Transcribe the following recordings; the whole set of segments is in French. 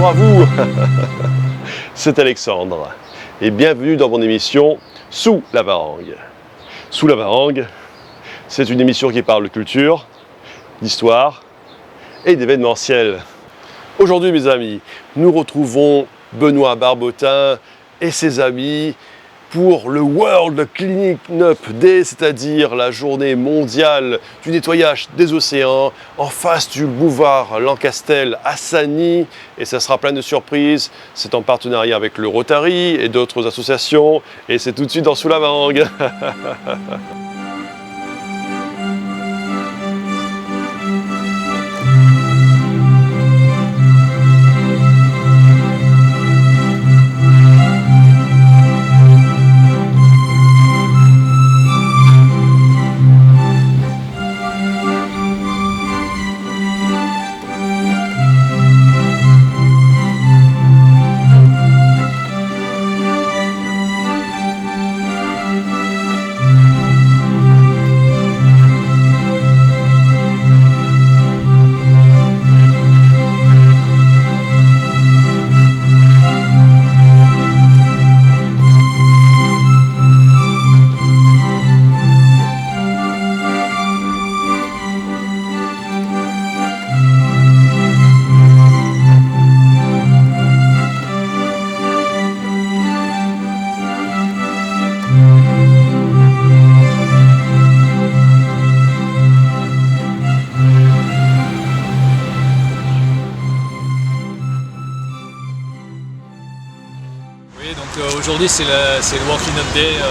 bonjour à vous. C'est Alexandre et bienvenue dans mon émission Sous la Varangue. Sous la Varangue, c'est une émission qui parle de culture, d'histoire et d'événementiel. Aujourd'hui mes amis, nous retrouvons Benoît Barbotin et ses amis pour le World Clean-up Day, c'est-à-dire la journée mondiale du nettoyage des océans en face du boulevard Lancastel à Sagny. Et ça sera plein de surprises. C'est en partenariat avec le Rotary et d'autres associations. Et c'est tout de suite dans Sous la Varangue. Aujourd'hui c'est le World Clean-up Day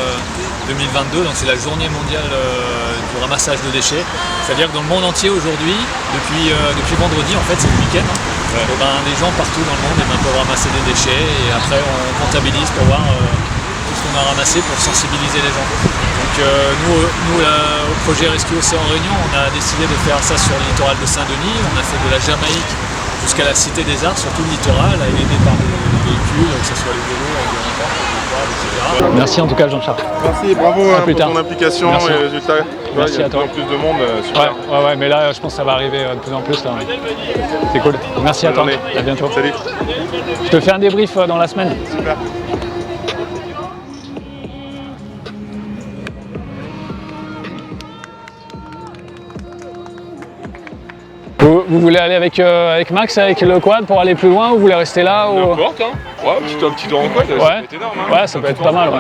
2022, donc c'est la journée mondiale du ramassage de déchets. C'est-à-dire que dans le monde entier aujourd'hui, depuis vendredi, en fait c'est le week-end, les gens partout dans le monde peuvent ramasser des déchets et après on comptabilise pour voir tout ce qu'on a ramassé pour sensibiliser les gens. Donc nous au projet Rescue Océan Réunion, on a décidé de faire ça sur le littoral de Saint-Denis. On a fait de la Jamaïque jusqu'à la Cité des Arts, sur tout le littoral, aidé par des véhicules, que ce soit les vélos, avec des remparts, etc. Merci en tout cas Jean-Charles. Merci, bravo pour ton implication. Merci. Et les résultats. Merci à toi. Il y a de plus en plus de monde, super. Ouais, mais là je pense que ça va arriver de plus en plus. C'est cool. Merci à toi. À bientôt. Salut. Je te fais un débrief dans la semaine. Super. Vous voulez aller avec Max, avec le quad pour aller plus loin ou vous voulez rester là ou... N'importe, hein. Ouais, un petit tour en quad, ça peut être énorme. Hein. Ouais, ça peut être pas mal. Ouais.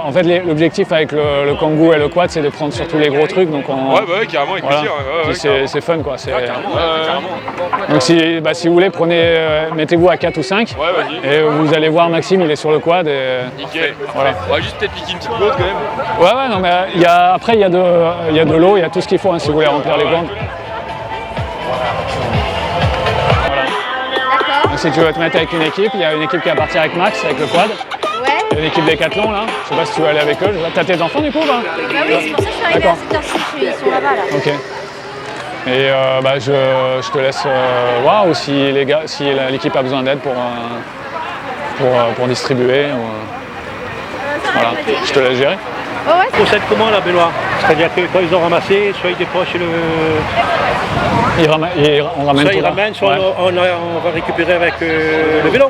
En fait, l'objectif avec le Kangoo et le quad, c'est de prendre surtout les gros trucs. Donc Ouais, carrément, avec plaisir. C'est fun, quoi. Carrément. Donc si vous voulez, mettez-vous à 4 ou 5. Ouais, vas-y. Et vous allez voir Maxime, il est sur le quad. Et, nickel. Voilà. On va juste peut-être piquer une petite boîte quand même. Ouais, non, mais après, il y a de l'eau, il y a tout ce qu'il faut si vous voulez remplir les gourdes. Donc si tu veux te mettre avec une équipe, il y a une équipe qui va partir avec Max, avec le quad. Ouais. Il y a une équipe Décathlon là, je sais pas si tu veux aller avec eux. T'as tes enfants du coup là? Bah oui, c'est pour ça que je suis arrivée à cette heure-ci, ils sont là-bas là. Ok. Et je te laisse voir ou si l'équipe a besoin d'aide pour distribuer. Voilà, je te laisse gérer. Oh ouais. Ils procèdent comment là, Benoît? C'est-à-dire que quand ils ont ramassé, soit ils décrochent le... On ramène soit tout ils là. ramènent, soit Ouais. on va récupérer avec le vélo.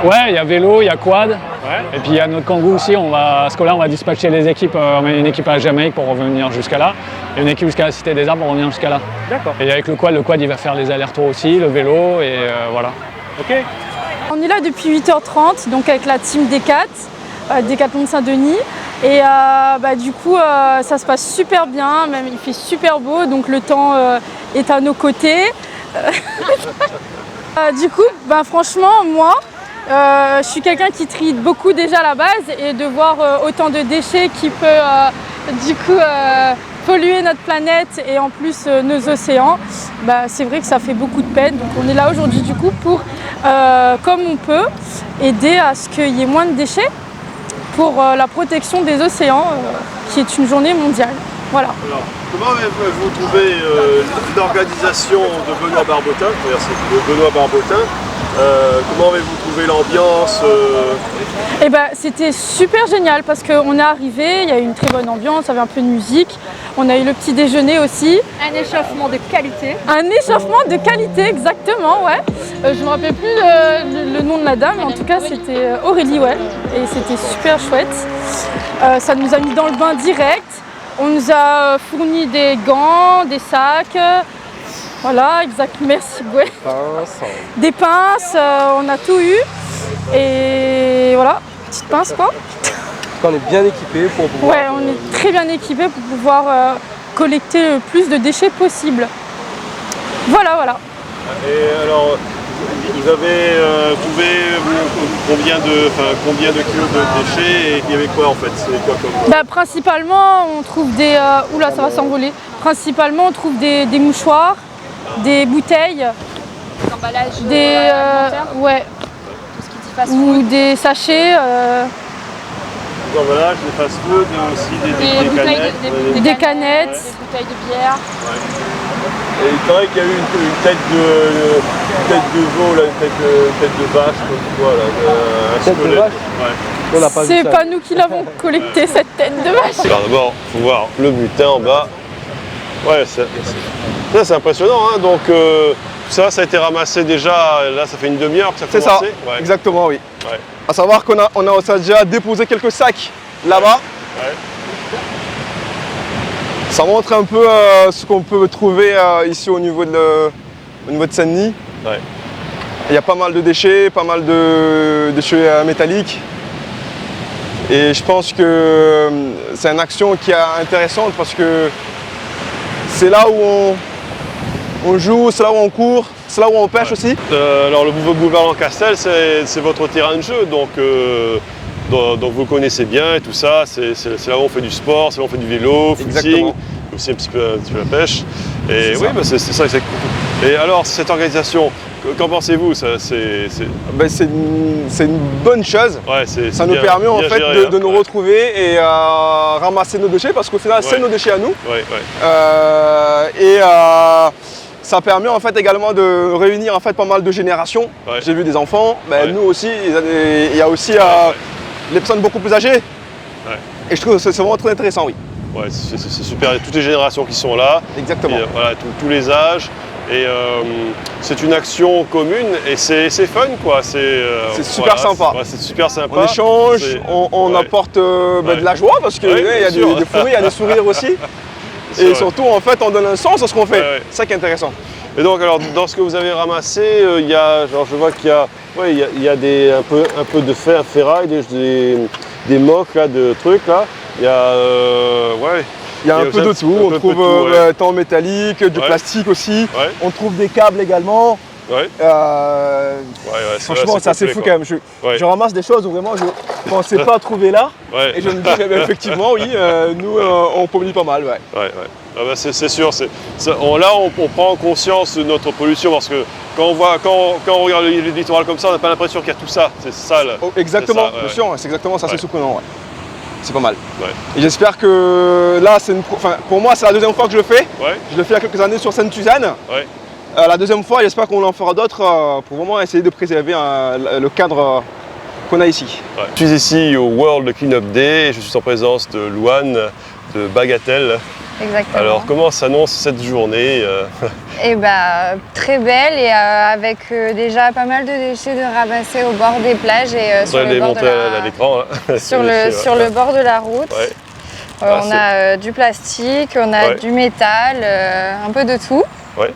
Ouais, il y a vélo, il y a quad. Ouais. Et puis il y a notre Kangoo aussi, parce que là on va dispatcher les équipes, on met une équipe à la Jamaïque pour revenir jusqu'à là, et une équipe jusqu'à la Cité des Arts pour revenir jusqu'à là. D'accord. Et avec le quad il va faire les allers-retours aussi, le vélo, et voilà. Ok. On est là depuis 8h30, donc avec la team Décathlon de Saint-Denis. Et du coup, ça se passe super bien, même il fait super beau, donc le temps est à nos côtés. Du coup, franchement, moi, je suis quelqu'un qui trie beaucoup déjà à la base et de voir autant de déchets qui peut polluer notre planète et en plus nos océans, c'est vrai que ça fait beaucoup de peine. Donc on est là aujourd'hui du coup pour, comme on peut, aider à ce qu'il y ait moins de déchets pour la protection des océans, qui est une journée mondiale. Voilà. Alors, comment avez-vous trouvé l'organisation de Benoît Barbotin, c'est Benoît Barbotin, Comment avez-vous trouvé l'ambiance Eh ben, c'était super génial parce qu'on est arrivé, il y a eu une très bonne ambiance, il y avait un peu de musique. On a eu le petit déjeuner aussi. Un échauffement de qualité. Un échauffement de qualité, exactement, ouais. Je ne me rappelle plus le nom de la dame, mais en tout cas c'était Aurélie, ouais. Et c'était super chouette. Ça nous a mis dans le bain direct. On nous a fourni des gants, des sacs. Voilà, exact, merci, ouais. Des pinces, on a tout eu. Et voilà, petite pince quoi. On est bien équipé pour pouvoir... Ouais, on est très bien équipé pour pouvoir collecter le plus de déchets possible. Voilà, voilà. Et alors, vous avez trouvé combien de kilos de déchets et il y avait quoi en fait? C'est quoi comme... Bah, principalement, on trouve des... oula, ça va s'envoler. Principalement, on trouve des mouchoirs, des bouteilles, Emballage des... ouais, tout ce qui dit fast ou des sachets, Des emballages, des fast-food, aussi des bouteilles canettes. des canettes. des bouteilles de bière. Et il paraît qu'il y a eu une tête de veau, là, une tête de vache, comme quoi, là, un Tête de squelette. vache? Ouais. On n'a pas vu C'est ça. pas nous qui l'avons collecté, cette tête de vache. Alors d'abord, il faut voir le butin en bas. Ouais, c'est impressionnant, hein. Donc tout ça a été ramassé déjà, là ça fait une demi-heure que ça a C'est ça, commencé. Ouais. exactement, oui. Ouais. À savoir qu'on a déjà déposé quelques sacs là-bas. Ouais. Ça montre un peu ce qu'on peut trouver ici au niveau de Saint-Denis. Ouais. Il y a pas mal de déchets, pas mal de déchets métalliques. Et je pense que c'est une action qui est intéressante parce que c'est là où on joue, c'est là où on court, c'est là où on pêche aussi. Alors le boulevard Lancastel, c'est votre terrain de jeu, donc vous connaissez bien et tout ça. C'est là où on fait du sport, c'est là où on fait du vélo, footing, Exactement. aussi un petit peu la pêche. Et oui, bah, c'est ça. Et alors cette organisation, qu'en pensez-vous? Ben, c'est une bonne chose. Ouais, Ça nous permet en fait géré, de nous retrouver et ramasser nos déchets parce qu'au final c'est Ouais. nos déchets à nous. Ouais, ouais. Ça permet en fait également de réunir en fait pas mal de générations. Ouais. J'ai vu des enfants, ben, Ouais. nous aussi, il y a aussi les personnes beaucoup plus âgées. Ouais. Et je trouve que c'est vraiment très intéressant, oui. Ouais, c'est super. Il y a toutes les générations qui sont là. Exactement. Et, voilà, tous les âges. Et c'est une action commune et c'est fun quoi. C'est super sympa. Ouais, c'est super sympa. On échange, C'est- on ouais. apporte Ouais. de la joie parce qu'il Ouais, y a bien sûr. des fous rires, il y a des sourires aussi. C'est Et vrai. surtout en fait on donne un sens à ce qu'on fait. Ouais, ouais. C'est ça qui est intéressant. Et donc alors dans ce que vous avez ramassé, il y a, genre, je vois qu'il y a, ouais, il y a un peu de ferraille, des mocs là, de trucs là. Il y a, ouais. Il y a un Et peu de aussi tout, un on peu trouve de tout, ouais. temps métallique, du Ouais. plastique aussi, Ouais. on trouve des câbles également. Ouais. Franchement, c'est assez fou quand même. Ouais. Je ramasse des choses où vraiment je ne pensais pas trouver là. Ouais. Et je me dis, eh ben, effectivement, oui, nous on pollue pas mal. Ouais. Ouais, ouais. Ah bah c'est sûr. Là, on prend conscience de notre pollution parce que quand on regarde le littoral comme ça, on n'a pas l'impression qu'il y a tout ça. C'est ça. Là. Oh, exactement, C'est ça, ouais, bien sûr, c'est exactement ça, Ouais. c'est surprenant. Ouais. C'est pas mal. Ouais. Et j'espère que là, pour moi, c'est la deuxième fois que je le fais. Ouais. Je le fais il y a quelques années sur Sainte-Suzanne. Ouais. La deuxième fois, j'espère qu'on en fera d'autres pour vraiment essayer de préserver le cadre qu'on a ici. Ouais. Je suis ici au World Cleanup Day et je suis en présence de Louane de Bagatelle. Exactement. Alors comment s'annonce cette journée Et très belle et avec déjà pas mal de déchets de ramasser au bord des plages et Vous sur allez le bord de monter à l'écran. Là. sur le bord de la route. Ouais. On a du plastique, on a Ouais. du métal, un peu de tout. Ouais.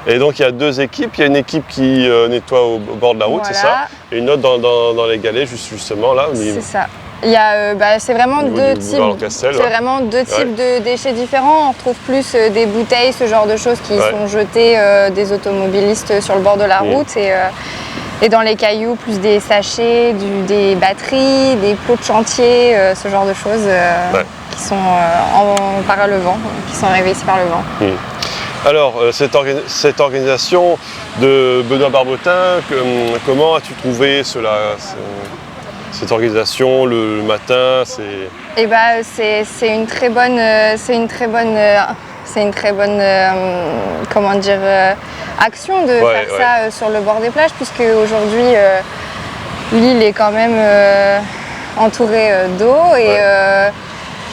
Et donc il y a deux équipes. Il y a une équipe qui nettoie au bord de la route, c'est ça? Voilà. Et une autre dans les galets, justement là. C'est ça. Il y a, c'est vraiment Au niveau deux du types. boulevard Lancastel, C'est ouais. vraiment deux types Ouais. de déchets différents. On retrouve plus des bouteilles, ce genre de choses qui Ouais. sont jetées des automobilistes sur le bord de la route et dans les cailloux plus des sachets, des batteries, des pots de chantier, ce genre de choses Ouais. qui sont par le vent, qui sont arrivées ici par le vent. Alors, cette organisation de Benoît Barbotin, comment as-tu trouvé cette organisation le matin? Et c'est une très bonne c'est une très bonne action de faire ça sur le bord des plages, puisque aujourd'hui l'île est quand même entourée d'eau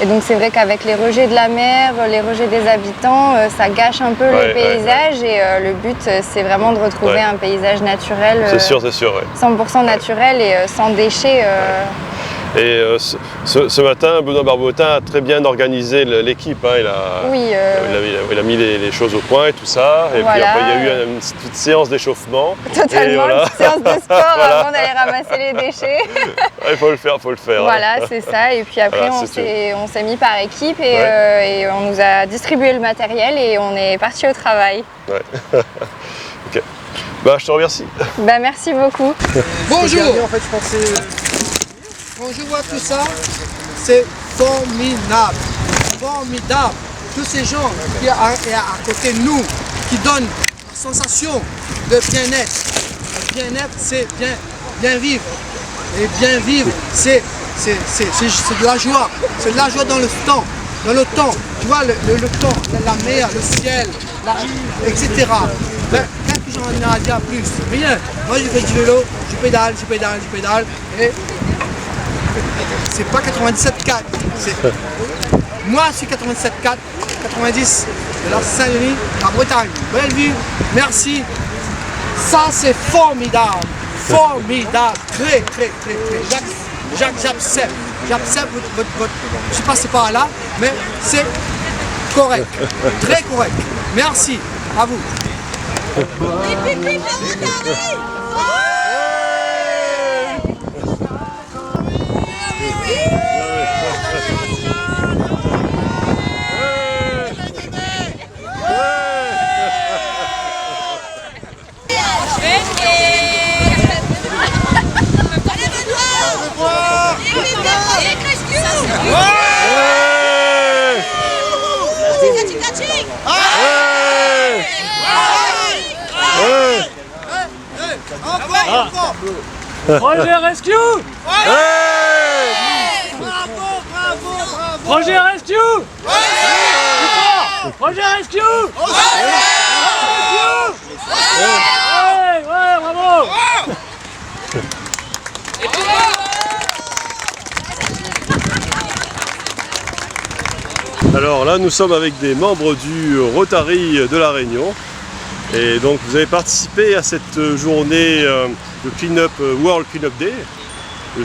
et donc c'est vrai qu'avec les rejets de la mer, les rejets des habitants, ça gâche un peu le paysage et le but c'est vraiment de retrouver un paysage naturel, c'est sûr, 100% naturel et sans déchets. Et ce matin, Benoît Barbotin a très bien organisé l'équipe. Hein. Il a mis les choses au point et tout ça. Et puis après, il y a eu une petite séance d'échauffement. Totalement, une petite séance de sport avant d'aller ramasser les déchets. Il faut le faire, Voilà, c'est ça. Et puis après, on s'est mis par équipe et on nous a distribué le matériel et on est parti au travail. Ouais. Ok. Bah, je te remercie. Bah, merci beaucoup. Bonjour. En fait, je pensais... Quand je vois tout ça, c'est formidable, formidable. Tous ces gens qui sont à côté de nous, qui donnent la sensation de bien-être. Le bien-être, c'est bien vivre. Et bien vivre, c'est de la joie. C'est de la joie dans le temps. Dans le temps, tu vois, le temps, la mer, le ciel, etc. Ben, qu'est-ce que j'en ai à dire plus? Rien. Moi, je fais du vélo, je pédale. Et c'est pas 97,4. Moi, je suis 97,4, 90 de la Saint-Denis, la Bretagne. Belle vue, merci. Ça, c'est formidable. Formidable. Très. J'accepte. J'accepte votre... Je suis passé par là, mais c'est correct. Très correct. Merci. À vous. Projet Rescue! Bravo! Projet Rescue! Projet Rescue! Ouais, bravo! Alors là, nous sommes avec des membres du Rotary de La Réunion. Et donc, vous avez participé à cette journée de Clean-up World Clean-up Day,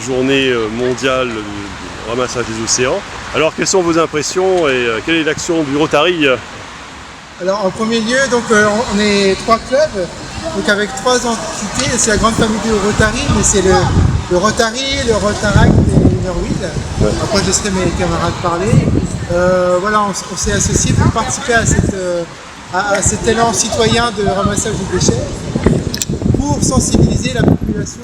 journée mondiale de ramassage des océans. Alors, quelles sont vos impressions et quelle est l'action du Rotary? Alors, en premier lieu, donc, on est 3 clubs, donc avec 3 entités. C'est la grande famille du Rotary, mais c'est le Rotary, le Rotaract et Norwil. Après, je laisserai mes camarades parler. Voilà, on s'est associés pour participer à cet élan citoyen de ramassage des déchets pour sensibiliser la population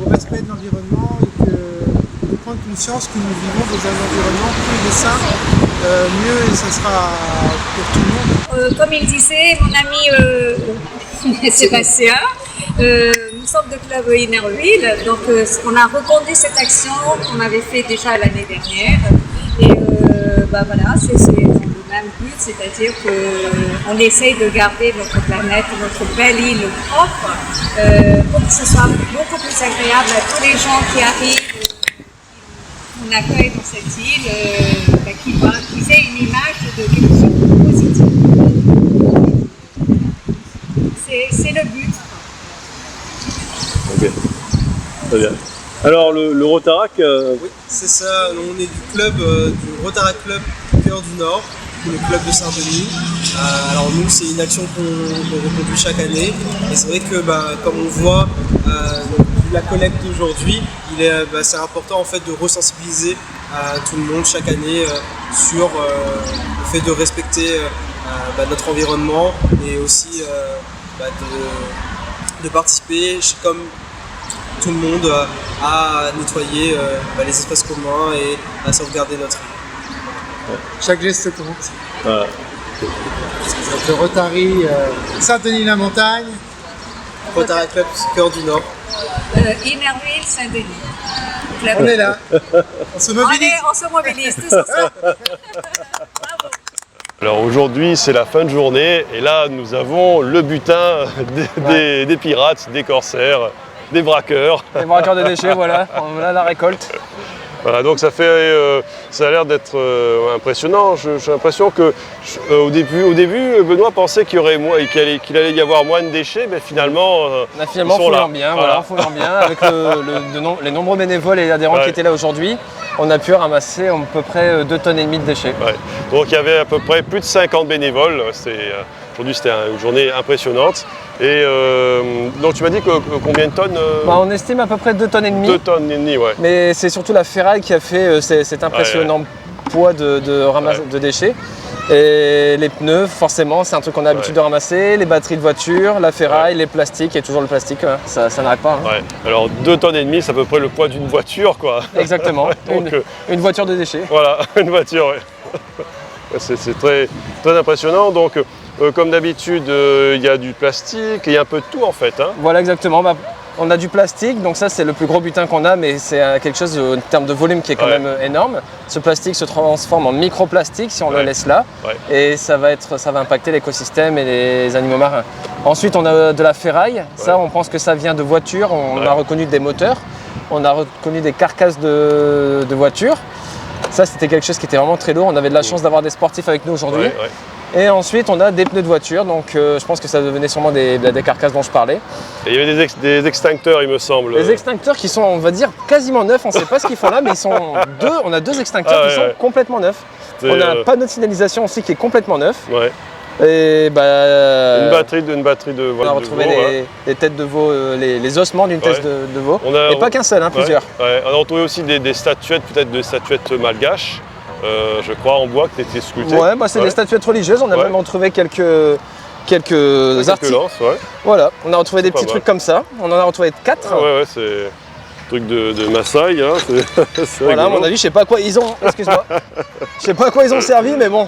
au respect de l'environnement et de prendre conscience que nous vivons dans un environnement plus il est sain, mieux ça sera pour tout le monde. Comme il disait mon ami Sébastien, nous sommes de club Innerville, donc on a reconduit cette action qu'on avait fait déjà l'année dernière et voilà, c'est même but, c'est-à-dire qu'on essaye de garder notre planète, notre belle île propre, pour que ce soit beaucoup plus agréable à tous les gens qui arrivent, qu'on accueille dans cette île, qu'ils aient une image de quelque chose de positif. C'est le but. Ok, très bien. Alors le Rotarac Oui, c'est ça, on est du club, du Rotarac Club Cœur du Nord, le club de Saint-Denis. Alors nous, c'est une action qu'on reconduit chaque année. Et c'est vrai que comme on voit, la collecte d'aujourd'hui, c'est important en fait de resensibiliser tout le monde chaque année sur le fait de respecter notre environnement et aussi de participer comme tout le monde à nettoyer les espaces communs et à sauvegarder notre île. Chaque geste compte. Voilà. Donc le Rotary Saint-Denis-la-Montagne. Rotary Club Cœur du Nord. Innerville Saint-Denis. On est là. On se mobilise. On se mobilise tous ensemble. Bravo. Alors aujourd'hui c'est la fin de journée et là nous avons le butin des pirates, des corsaires, des braqueurs. Des braqueurs de déchets, voilà, on a la récolte. Voilà, donc ça a l'air d'être impressionnant. J'ai l'impression que au début, Benoît pensait qu'il allait y avoir moins de déchets, mais finalement, finalement, fouillant bien, avec les nombreux bénévoles et adhérents qui étaient là aujourd'hui, on a pu ramasser à peu près 2,5 tonnes de déchets. Ouais. Donc il y avait à peu près plus de 50 bénévoles. Aujourd'hui c'était une journée impressionnante. Et donc tu m'as dit combien de tonnes On estime à peu près 2,5 tonnes. 2,5 tonnes, ouais. Mais c'est surtout la ferraille qui a fait cet impressionnant poids de déchets. Et les pneus, forcément, c'est un truc qu'on a l'habitude de ramasser, les batteries de voiture, la ferraille, les plastiques, et toujours le plastique, ça n'arrête pas. Hein. Ouais. Alors 2,5 tonnes, c'est à peu près le poids d'une voiture, quoi. Exactement, donc, une voiture de déchets. Voilà, une voiture, ouais. C'est très, très impressionnant. Donc, comme d'habitude, il y a du plastique, il y a un peu de tout en fait. Hein. Voilà, exactement. On a du plastique, donc ça c'est le plus gros butin qu'on a, mais c'est quelque chose en termes de volume qui est quand même énorme. Ce plastique se transforme en microplastique si on le laisse là, et ça va impacter l'écosystème et les animaux marins. Ensuite on a de la ferraille, ça on pense que ça vient de voitures, on a reconnu des moteurs, on a reconnu des carcasses de voitures. Ça c'était quelque chose qui était vraiment très lourd, on avait de la chance d'avoir des sportifs avec nous aujourd'hui. Et ensuite, on a des pneus de voiture, donc je pense que ça devenait sûrement des carcasses dont je parlais. Et il y avait des extincteurs, il me semble. Des extincteurs qui sont, on va dire, quasiment neufs. On ne sait pas ce qu'ils font là, mais ils sont on a 2 extincteurs qui sont complètement neufs. On a un panneau de signalisation aussi qui est complètement neuf. Ouais. Et une batterie de veau. On a retrouvé les têtes de veau, les ossements d'une tête de veau. Et pas qu'un seul, plusieurs. On a retrouvé aussi des statuettes, peut-être des statuettes malgaches. Je crois en bois qui étaient sculptées. Ouais, c'est des statuettes religieuses. On a même retrouvé quelques articles. Lances, Voilà, on a retrouvé des petits trucs comme ça. On en a retrouvé 4. Ouais, c'est un truc de Maasai. Hein. Voilà, à mon avis, je sais pas à quoi ils ont. Excuse-moi. Je sais pas à quoi ils ont servi, mais bon.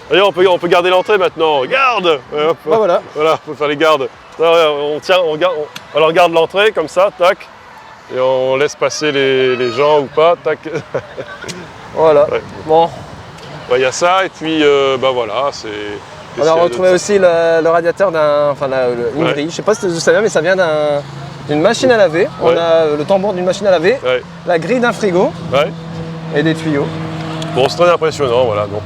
D'ailleurs, on peut garder l'entrée maintenant. Garde. Voilà. Voilà, on peut faire les gardes. On garde l'entrée comme ça, tac. Et on laisse passer les gens ou pas, tac. Voilà, bon. Il y a ça, et puis voilà, c'est... On a retrouvé aussi le radiateur une grille, je sais pas si vous savez, mais ça vient d'une machine à laver. On a le tambour d'une machine à laver, la grille d'un frigo et des tuyaux. Bon, c'est très impressionnant, voilà. Donc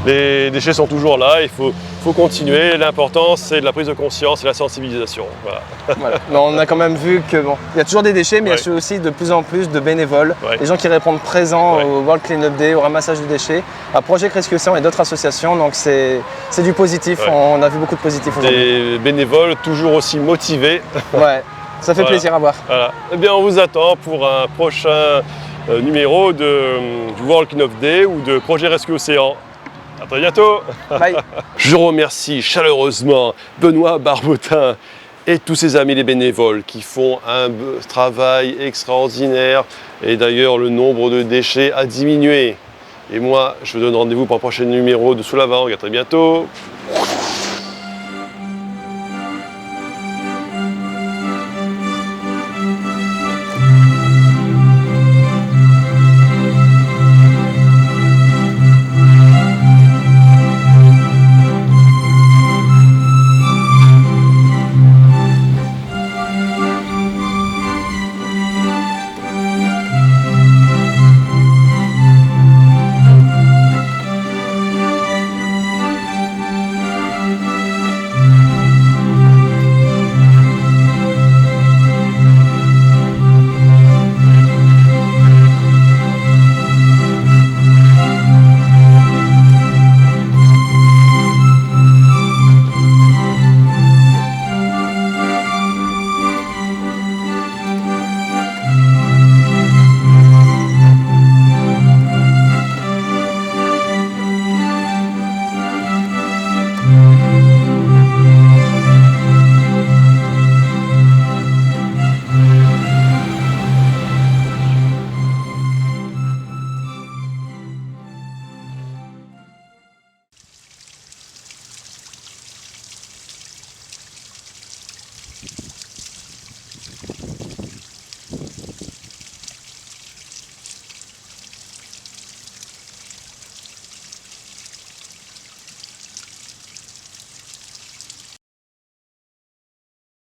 les déchets sont toujours là, il faut continuer. L'important, c'est de la prise de conscience et la sensibilisation. Voilà. Mais on a quand même vu que il y a toujours des déchets, mais il y a aussi de plus en plus de bénévoles, des gens qui répondent présents au World Cleanup Day, au ramassage de déchets, à Project Rescue Océan et d'autres associations. Donc c'est du positif. On a vu beaucoup de positif aujourd'hui. Des bénévoles toujours aussi motivés. Ouais, ça fait plaisir à voir. Voilà. Eh bien, on vous attend pour un prochain numéro du World Cleanup Day ou de Projet Rescue Océan. À très bientôt. Bye. Je remercie chaleureusement Benoît Barbotin et tous ses amis les bénévoles qui font un travail extraordinaire. Et d'ailleurs, le nombre de déchets a diminué. Et moi, je vous donne rendez-vous pour un prochain numéro de Sous la Varangue. À très bientôt.